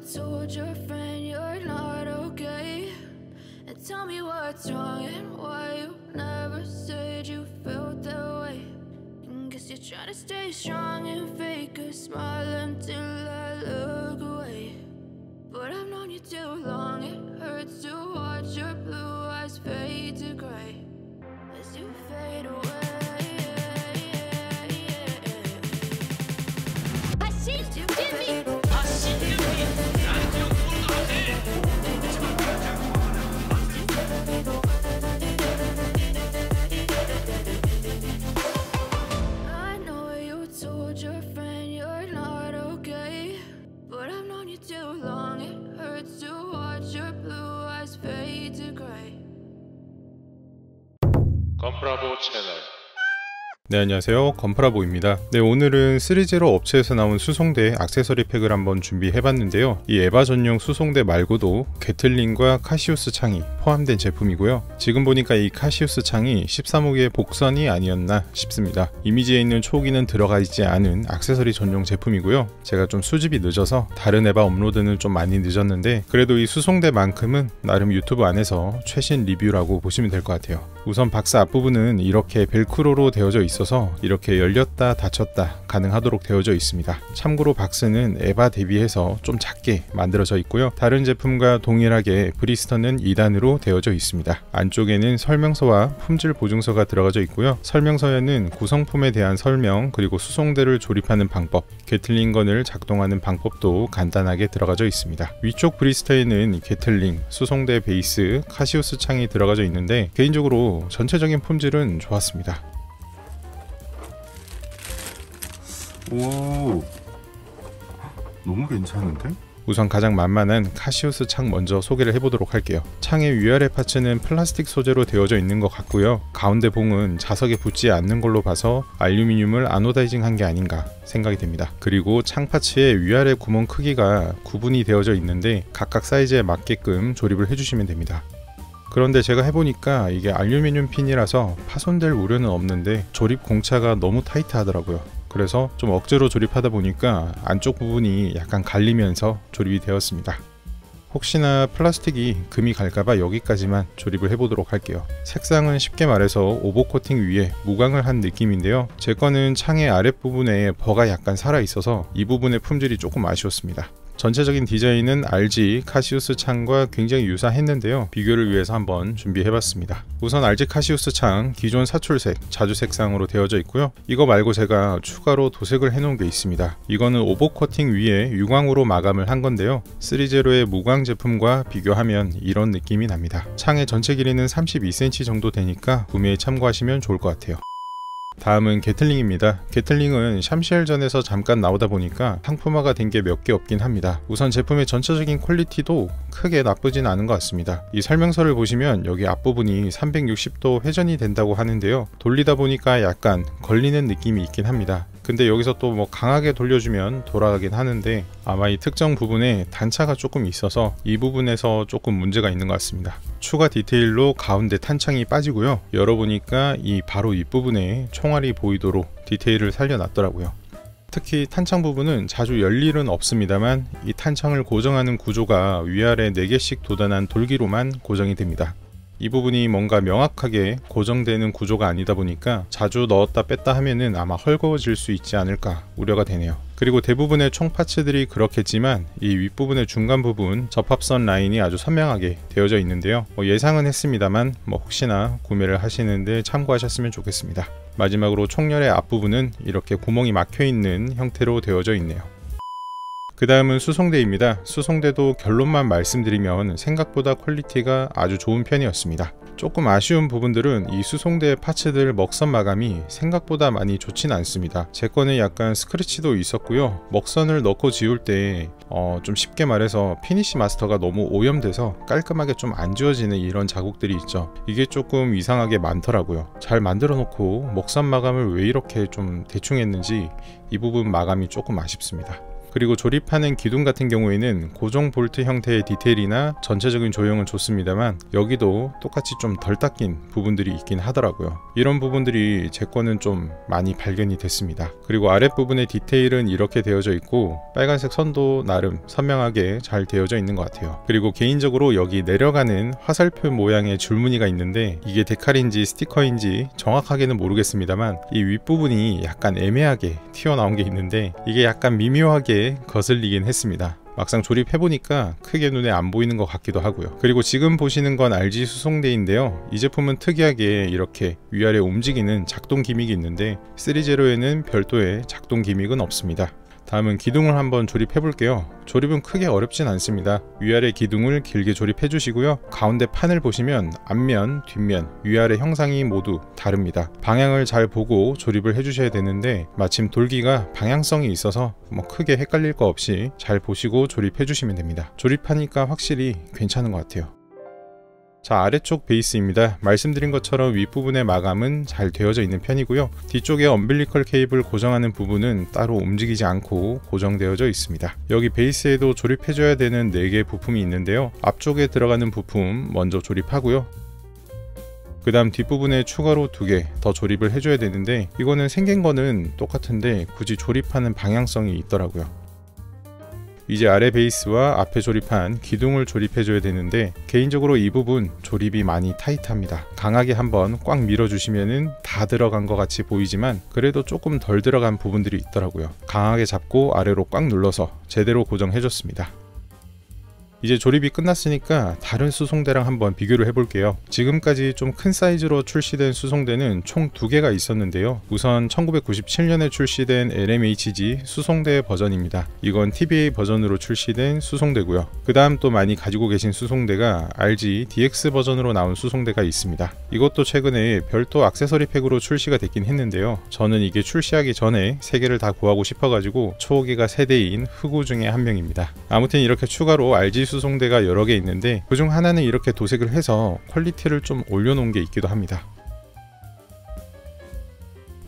told your friend you're not okay? And tell me what's wrong and why you never said you felt that way. And guess you're trying to stay strong and fake a smile until I look away. But I've known you too long, it hurts to watch your blue eyes fade to gray as you fade away. I know you told your friend you're not okay, but I've known you too long, it hurts to watch your blue eyes fade to gray. 건프라보 채널. 네, 안녕하세요. 건프라보입니다. 네, 오늘은 3제로 업체에서 나온 수송대 액세서리 팩을 한번 준비해봤는데요. 이 에바 전용 수송대 말고도 게틀링과 카시우스 창이 포함된 제품이고요. 지금 보니까 이 카시우스 창이 13호기의 복선이 아니었나 싶습니다. 이미지에 있는 초기는 들어가 있지 않은 액세서리 전용 제품이고요. 제가 좀 수집이 늦어서 다른 에바 업로드는 좀 많이 늦었는데 그래도 이 수송대만큼은 나름 유튜브 안에서 최신 리뷰라고 보시면 될 것 같아요. 우선 박스 앞부분은 이렇게 벨크로로 되어져 있어서 이렇게 열렸다 닫혔다 가능하도록 되어져 있습니다. 참고로 박스는 에바 대비해서 좀 작게 만들어져 있고요. 다른 제품과 동일하게 브리스턴은 2단으로 되어져 있습니다. 안쪽에는 설명서와 품질 보증서가 들어가져 있고요. 설명서에는 구성품에 대한 설명, 그리고 수송대를 조립하는 방법, 게틀링건을 작동하는 방법도 간단하게 들어가져 있습니다. 위쪽 브리스턴에는 게틀링, 수송대 베이스, 카시우스 창이 들어가져 있는데 개인적으로 전체적인 품질은 좋았습니다. 오, 너무 괜찮은데? 우선 가장 만만한 카시우스 창 먼저 소개를 해보도록 할게요. 창의 위아래 파츠는 플라스틱 소재로 되어져 있는 것 같고요. 가운데 봉은 자석에 붙지 않는 걸로 봐서 알루미늄을 아노다이징 한 게 아닌가 생각이 됩니다. 그리고 창 파츠의 위아래 구멍 크기가 구분이 되어져 있는데 각각 사이즈에 맞게끔 조립을 해주시면 됩니다. 그런데 제가 해보니까 이게 알루미늄 핀이라서 파손될 우려는 없는데 조립 공차가 너무 타이트 하더라고요. 그래서 좀 억지로 조립하다 보니까 안쪽 부분이 약간 갈리면서 조립이 되었습니다. 혹시나 플라스틱이 금이 갈까봐 여기까지만 조립을 해보도록 할게요. 색상은 쉽게 말해서 오버코팅 위에 무광을 한 느낌인데요. 제 거는 창의 아랫부분에 버가 약간 살아있어서 이 부분의 품질이 조금 아쉬웠습니다. 전체적인 디자인은 RG 카시우스 창과 굉장히 유사했는데요. 비교를 위해서 한번 준비해봤습니다. 우선 RG 카시우스 창 기존 사출색, 자주 색상으로 되어져 있고요. 이거 말고 제가 추가로 도색을 해놓은 게 있습니다. 이거는 오버코팅 위에 유광으로 마감을 한 건데요. 3제로의 무광 제품과 비교하면 이런 느낌이 납니다. 창의 전체 길이는 32cm 정도 되니까 구매에 참고하시면 좋을 것 같아요. 다음은 게틀링입니다. 게틀링은 샴시엘전에서 잠깐 나오다 보니까 상품화가 된 게 몇 개 없긴 합니다. 우선 제품의 전체적인 퀄리티도 크게 나쁘진 않은 것 같습니다. 이 설명서를 보시면 여기 앞부분이 360도 회전이 된다고 하는데요. 돌리다 보니까 약간 걸리는 느낌이 있긴 합니다. 근데 여기서 또 뭐 강하게 돌려주면 돌아가긴 하는데 아마 이 특정 부분에 단차가 조금 있어서 이 부분에서 조금 문제가 있는 것 같습니다. 추가 디테일로 가운데 탄창이 빠지고요. 열어보니까 이 바로 이 부분에 총알이 보이도록 디테일을 살려놨더라고요. 특히 탄창 부분은 자주 열 일은 없습니다만 이 탄창을 고정하는 구조가 위아래 4개씩 도단한 돌기로만 고정이 됩니다. 이 부분이 뭔가 명확하게 고정되는 구조가 아니다 보니까 자주 넣었다 뺐다 하면은 아마 헐거워질 수 있지 않을까 우려가 되네요. 그리고 대부분의 총 파츠들이 그렇겠지만 이 윗부분의 중간 부분 접합선 라인이 아주 선명하게 되어져 있는데요. 예상은 했습니다만 혹시나 구매를 하시는데 참고하셨으면 좋겠습니다. 마지막으로 총열의 앞부분은 이렇게 구멍이 막혀 있는 형태로 되어져 있네요. 그 다음은 수송대입니다. 수송대도 결론만 말씀드리면 생각보다 퀄리티가 아주 좋은 편이었습니다. 조금 아쉬운 부분들은 이 수송대 파츠들 먹선 마감이 생각보다 많이 좋진 않습니다. 제 거는 약간 스크래치도 있었고요. 먹선을 넣고 지울 때 좀 쉽게 말해서 피니시 마스터가 너무 오염돼서 깔끔하게 좀 안 지워지는 이런 자국들이 있죠. 이게 조금 이상하게 많더라고요. 잘 만들어 놓고 먹선 마감을 왜 이렇게 좀 대충 했는지 이 부분 마감이 조금 아쉽습니다. 그리고 조립하는 기둥 같은 경우에는 고정 볼트 형태의 디테일이나 전체적인 조형은 좋습니다만 여기도 똑같이 좀 덜 닦인 부분들이 있긴 하더라고요. 이런 부분들이 제 거는 좀 많이 발견이 됐습니다. 그리고 아랫부분의 디테일은 이렇게 되어져 있고 빨간색 선도 나름 선명하게 잘 되어져 있는 것 같아요. 그리고 개인적으로 여기 내려가는 화살표 모양의 줄무늬가 있는데 이게 데칼인지 스티커인지 정확하게는 모르겠습니다만 이 윗부분이 약간 애매하게 튀어나온 게 있는데 이게 약간 미묘하게 거슬리긴 했습니다. 막상 조립해보니까 크게 눈에 안 보이는 것 같기도 하고요. 그리고 지금 보시는 건 RG 수송대인데요. 이 제품은 특이하게 이렇게 위아래 움직이는 작동 기믹이 있는데 3제로에는 별도의 작동 기믹은 없습니다. 다음은 기둥을 한번 조립해 볼게요. 조립은 크게 어렵진 않습니다. 위아래 기둥을 길게 조립해 주시고요. 가운데 판을 보시면 앞면, 뒷면, 위아래 형상이 모두 다릅니다. 방향을 잘 보고 조립을 해 주셔야 되는데 마침 돌기가 방향성이 있어서 크게 헷갈릴 거 없이 잘 보시고 조립해 주시면 됩니다. 조립하니까 확실히 괜찮은 것 같아요. 자, 아래쪽 베이스입니다. 말씀드린 것처럼 윗부분의 마감은 잘 되어져 있는 편이고요. 뒤쪽에 엄빌리컬 케이블 고정하는 부분은 따로 움직이지 않고 고정되어져 있습니다. 여기 베이스에도 조립해줘야 되는 4개의 부품이 있는데요. 앞쪽에 들어가는 부품 먼저 조립하고요. 그 다음 뒷부분에 추가로 2개 더 조립을 해줘야 되는데 이거는 생긴 거는 똑같은데 굳이 조립하는 방향성이 있더라고요. 이제 아래 베이스와 앞에 조립한 기둥을 조립해줘야 되는데 개인적으로 이 부분 조립이 많이 타이트합니다. 강하게 한번 꽉 밀어주시면은 다 들어간 것 같이 보이지만 그래도 조금 덜 들어간 부분들이 있더라고요. 강하게 잡고 아래로 꽉 눌러서 제대로 고정해줬습니다. 이제 조립이 끝났으니까 다른 수송대랑 한번 비교를 해볼게요. 지금까지 좀 큰 사이즈로 출시된 수송대는 총 2개가 있었는데요. 우선 1997년에 출시된 LMHG 수송대 버전입니다. 이건 TBA 버전으로 출시된 수송대고요. 그 다음 또 많이 가지고 계신 수송대가 RG DX 버전으로 나온 수송대가 있습니다. 이것도 최근에 별도 액세서리 팩으로 출시가 됐긴 했는데요. 저는 이게 출시하기 전에 3개를 다 구하고 싶어가지고 초기가 세대인 흑우 중에 한 명입니다. 아무튼 이렇게 추가로 RG 수송대가 여러 개 있는데 그중 하나는 이렇게 도색을 해서 퀄리티를 좀 올려놓은 게 있기도 합니다.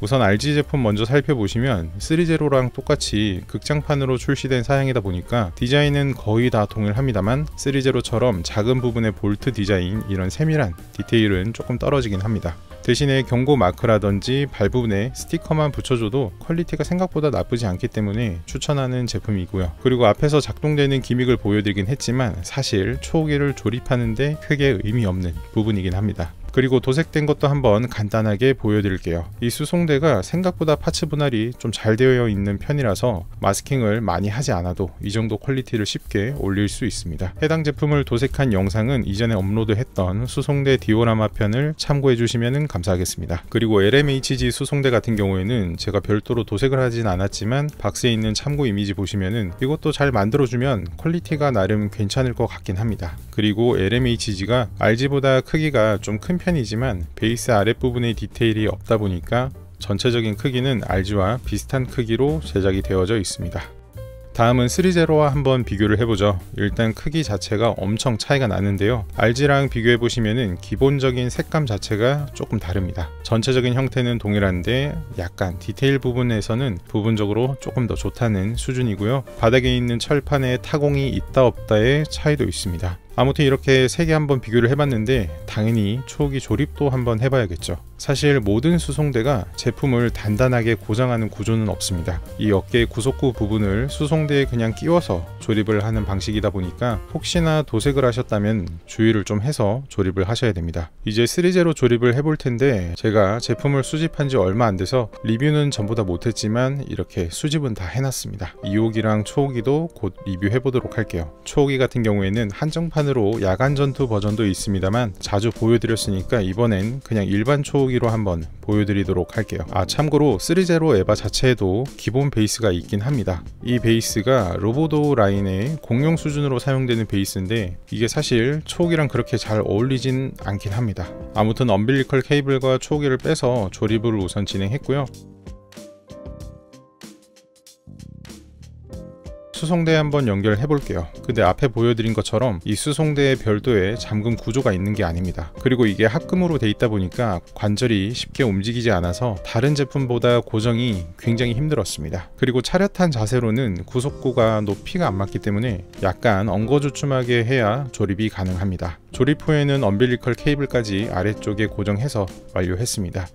우선 RG 제품 먼저 살펴보시면 3제로랑 똑같이 극장판으로 출시된 사양이다 보니까 디자인은 거의 다 동일합니다만 3제로처럼 작은 부분의 볼트 디자인, 이런 세밀한 디테일은 조금 떨어지긴 합니다. 대신에 경고 마크라든지 발 부분에 스티커만 붙여줘도 퀄리티가 생각보다 나쁘지 않기 때문에 추천하는 제품이고요. 그리고 앞에서 작동되는 기믹을 보여드리긴 했지만 사실 초기를 조립하는데 크게 의미 없는 부분이긴 합니다. 그리고 도색된 것도 한번 간단하게 보여드릴게요. 이 수송대가 생각보다 파츠 분할이 좀 잘 되어 있는 편이라서 마스킹을 많이 하지 않아도 이 정도 퀄리티를 쉽게 올릴 수 있습니다. 해당 제품을 도색한 영상은 이전에 업로드했던 수송대 디오라마 편을 참고해 주시면 감사하겠습니다. 그리고 LMHG 수송대 같은 경우에는 제가 별도로 도색을 하진 않았지만 박스에 있는 참고 이미지 보시면은 이것도 잘 만들어주면 퀄리티가 나름 괜찮을 것 같긴 합니다. 그리고 LMHG가 RG보다 크기가 좀 큰 편이지만 베이스 아랫부분에 디테일이 없다 보니까 전체적인 크기는 RG와 비슷한 크기로 제작이 되어져 있습니다. 다음은 3제로와 한번 비교를 해보죠. 일단 크기 자체가 엄청 차이가 나는데요. RG랑 비교해보시면은 기본적인 색감 자체가 조금 다릅니다. 전체적인 형태는 동일한데 약간 디테일 부분에서는 부분적으로 조금 더 좋다는 수준이고요. 바닥에 있는 철판에 타공이 있다 없다의 차이도 있습니다. 아무튼 이렇게 3개 한번 비교를 해봤는데 당연히 초기 조립도 한번 해봐야겠죠. 사실 모든 수송대가 제품을 단단하게 고정하는 구조는 없습니다. 이 어깨 구속구 부분을 수송대에 그냥 끼워서 조립을 하는 방식이다 보니까 혹시나 도색을 하셨다면 주의를 좀 해서 조립을 하셔야 됩니다. 이제 3제로 조립을 해볼 텐데 제가 제품을 수집한 지 얼마 안 돼서 리뷰는 전부 다 못했지만 이렇게 수집은 다 해놨습니다. 2호기랑 초호기도 곧 리뷰해보도록 할게요. 초호기 같은 경우에는 한정판으로 야간 전투 버전도 있습니다만 자주 보여드렸으니까 이번엔 그냥 일반 초호기로 한번 보여드리도록 할게요. 참고로 3제로 에바 자체에도 기본 베이스가 있긴 합니다. 이 베이스가 로보도 라인의 공용 수준으로 사용되는 베이스인데 이게 사실 초호기랑 그렇게 잘 어울리진 않긴 합니다. 아무튼 엄빌리컬 케이블과 초호기를 빼서 조립을 우선 진행했고요. 수송대에 한번 연결해 볼게요. 근데 앞에 보여드린 것처럼 이 수송대에 별도의 잠금 구조가 있는 게 아닙니다. 그리고 이게 합금으로 돼 있다 보니까 관절이 쉽게 움직이지 않아서 다른 제품보다 고정이 굉장히 힘들었습니다. 그리고 차렷한 자세로는 구속구가 높이가 안 맞기 때문에 약간 엉거주춤하게 해야 조립이 가능합니다. 조립 후에는 엄빌리컬 케이블까지 아래쪽에 고정해서 완료했습니다.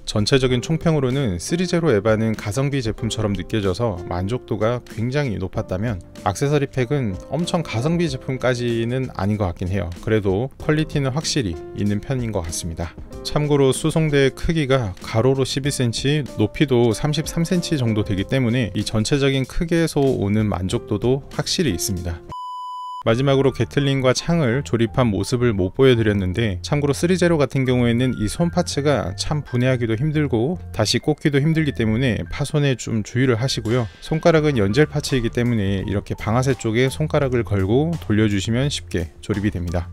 전체적인 총평으로는 3제로 에바는 가성비 제품처럼 느껴져서 만족도가 굉장히 높았다면 액세서리 팩은 엄청 가성비 제품까지는 아닌 것 같긴 해요. 그래도 퀄리티는 확실히 있는 편인 것 같습니다. 참고로 수송대의 크기가 가로로 12cm, 높이도 33cm 정도 되기 때문에 이 전체적인 크기에서 오는 만족도도 확실히 있습니다. 마지막으로 게틀링과 창을 조립한 모습을 못 보여드렸는데, 참고로 3제로 같은 경우에는 이 손 파츠가 참 분해하기도 힘들고 다시 꽂기도 힘들기 때문에 파손에 좀 주의를 하시고요. 손가락은 연젤 파츠이기 때문에 이렇게 방아쇠 쪽에 손가락을 걸고 돌려주시면 쉽게 조립이 됩니다.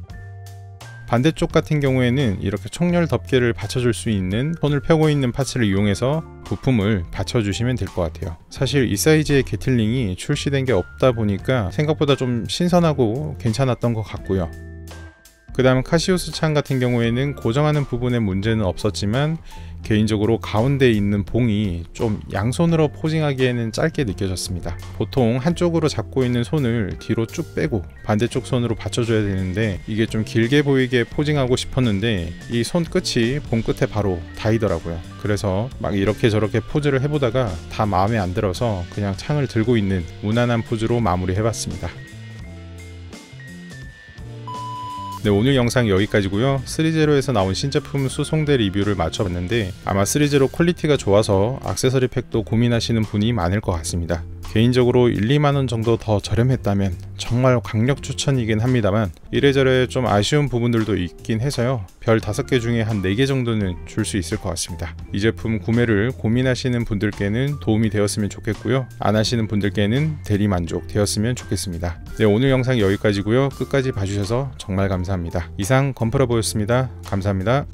반대쪽 같은 경우에는 이렇게 촉렬 덮개를 받쳐줄 수 있는 손을 펴고 있는 파츠를 이용해서 부품을 받쳐주시면 될 것 같아요. 사실 이 사이즈의 게틀링이 출시된 게 없다 보니까 생각보다 좀 신선하고 괜찮았던 것 같고요. 그 다음 카시오스 창 같은 경우에는 고정하는 부분에 문제는 없었지만 개인적으로 가운데 있는 봉이 좀 양손으로 포징하기에는 짧게 느껴졌습니다. 보통 한쪽으로 잡고 있는 손을 뒤로 쭉 빼고 반대쪽 손으로 받쳐줘야 되는데 이게 좀 길게 보이게 포징하고 싶었는데 이 손 끝이 봉 끝에 바로 닿이더라고요. 그래서 막 이렇게 저렇게 포즈를 해보다가 다 마음에 안 들어서 그냥 창을 들고 있는 무난한 포즈로 마무리 해봤습니다. 네, 오늘 영상 여기까지고요. 3제로에서 나온 신제품 수송대 리뷰를 마쳐봤는데 아마 3제로 퀄리티가 좋아서 액세서리 팩도 고민하시는 분이 많을 것 같습니다. 개인적으로 1-2만원 정도 더 저렴했다면 정말 강력 추천이긴 합니다만 이래저래 좀 아쉬운 부분들도 있긴 해서요. 별 5개 중에 한 4개 정도는 줄 수 있을 것 같습니다. 이 제품 구매를 고민하시는 분들께는 도움이 되었으면 좋겠고요. 안 하시는 분들께는 대리만족 되었으면 좋겠습니다. 네, 오늘 영상 여기까지고요. 끝까지 봐주셔서 정말 감사합니다. 이상 건프라보였습니다. 감사합니다.